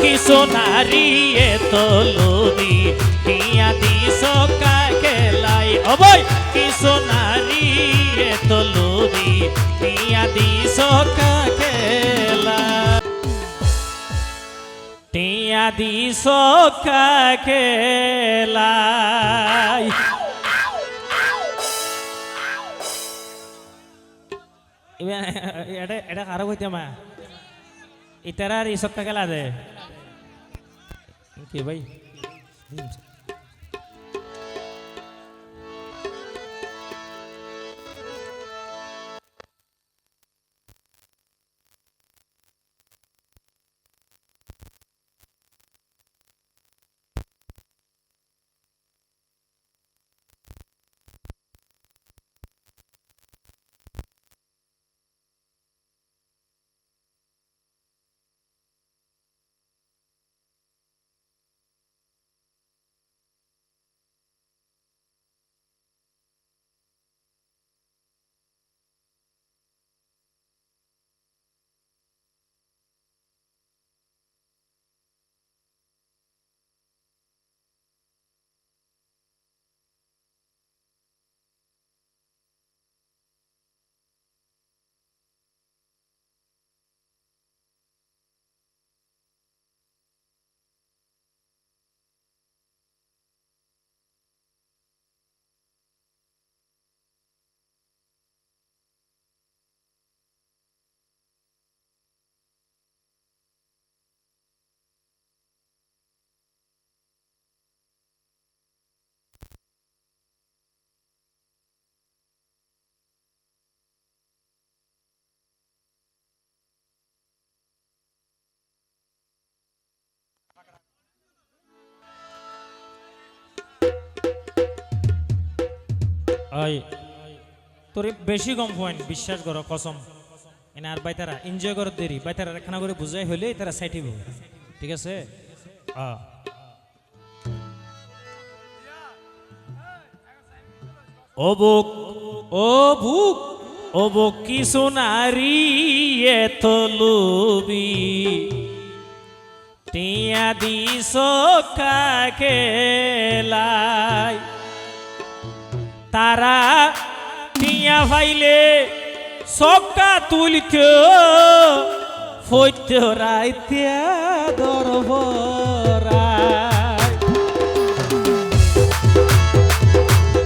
কিছু নারী এত লোভী দিয়া দিস কাকে লাই ও ভাই কিছু নারী এত লোভী দিয়া দিস কাকে লাই টিয়া দিস কাকে লাই এটা কারো কইতে মা ইতারা আর ইসব কাকে লাদে কি ভাই তোর বেশি কম পয়েন্ট বিশ্বাস করো কসম এনে আর বাইতারা এনজয় করো দেরি বাইতারা খানা করে বুঝাই হইলে তারা সাইটিব ঠিক আছে ও বুক ও বুক ও বুক কিছু নারী এত লোভী টিয়া দিস কাকে লাই তারা টিয়া ভাইলে সকা তুলিত ফৈত রাইতিয়া দরবরাই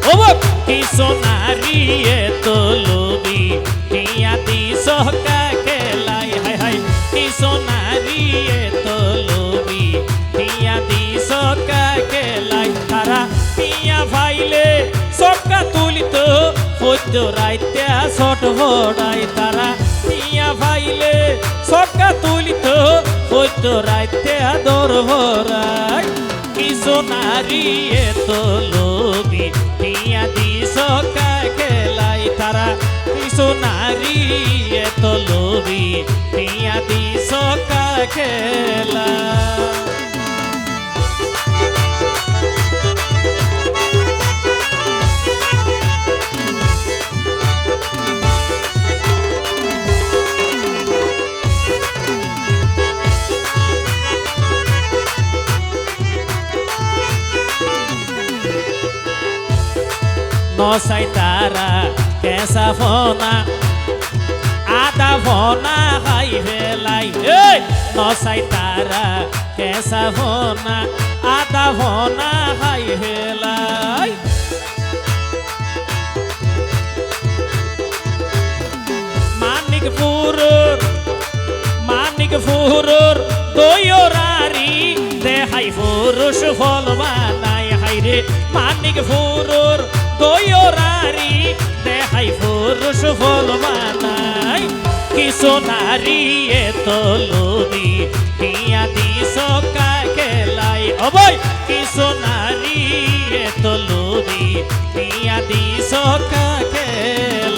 ও কিছু নারী এত লোভী টিয়া দিস কাকে লাই হাই হাই কিছু নারী এত লোভী টিয়া দিস কাকে লাই তারা টিয়া ভাইলে সকা তুলিত ফৈত রাইতিয়া ছোট ভরাই তারা টিয়া ভাইলে সকা তুলিত ফৈত রাইতিয়া দর ভরাই কিছু নারী এত লোভী টিয়া দিস কাকে লাই তারা কিছু নারী এত লোভী টিয়া দিস কাকে লাই নসাই তারা কেসা ফোনা আদা ফোনা খাই ফেলাই নসাই তারা কেসা ফোনা আদা ফোনা খাই ফেলাই মানিকপুরর দৈরারি দেখাই পুরুষ ফল বানাই হাইরে মানিকপুরর দৈরারি দেখাই পুরুষ ফল বানাই কিছু নারী এত লোভী টিয়া দিস কাকে লাই ও ভাই কিছু নারী এত লোভী টিয়া দিস কাকে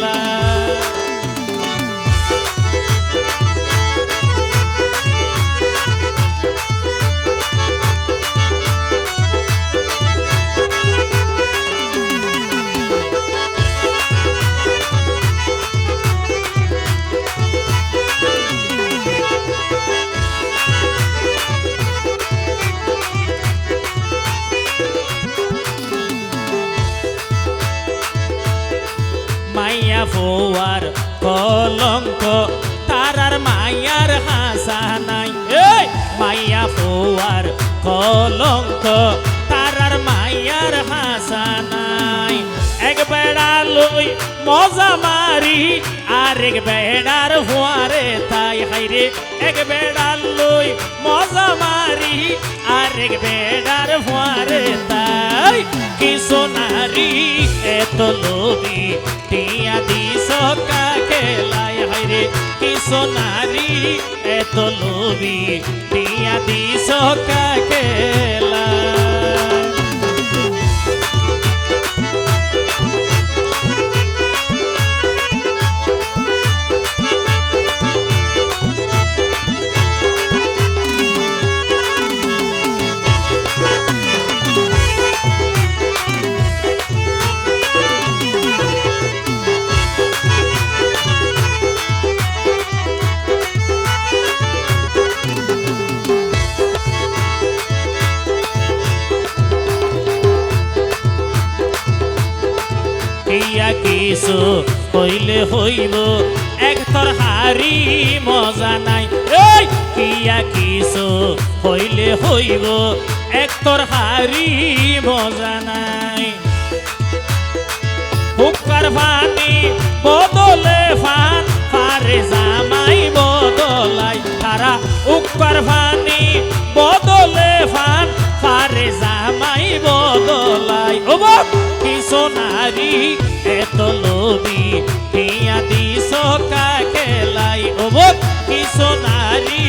লাই ফোয়ার কলঙ্ক তারার মায়ার হাসা নাই এই মাইয়া ফোয়ার কলঙ্ক তারার মায়ার হাসা নাই এক বেড়া লই মজা মারি আরেক বেড়ার ফোয়ারে তাই হাইরে এক বেড়া লই মজা মারি আরেক বেড়ার ফোয়ারে তাই কি সোনারি এত লোভি টিয়া দিস কাকে লাই হাইরে কি সোনারি এত লোভি টিয়া দিস কাকে লাই ইয়া কিছু কইলে হইব এক তোর হারি মজা নাই এই কিয়া কিছু কইলে হইব এক তোর হারি মজা নাই হুক্কার পানি বদলে ফান পারে জামাই বদলাই তারা উক্কার পানি বদলে ফান পারে জামাই বদলাই ও কি সোনারি এত লোভি টিয়া দিস কাকে লাই ও কি সোনারি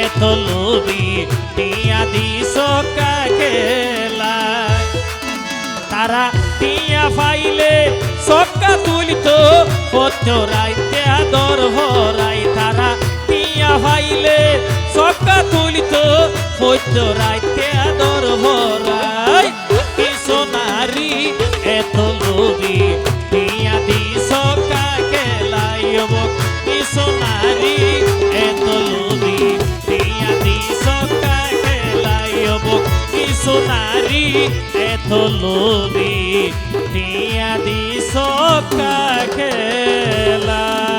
এত লোভি টিয়া দিস কাকে লাই তারা টিয়া পাইলে সক্কা তুলিত পত্র রাইতে আদর হরাই তারা টিয়া পাইলে সক্কা তুলিত পত্র রাইতে আদর হরাই কি সোনারি এত লোভি টিয়া দিস কাকে লাই কি সোনারি এত লোভি টিয়া দিস কাকে লাই কি সোনারি এত লোভি টিয়া দিস কাকে লাই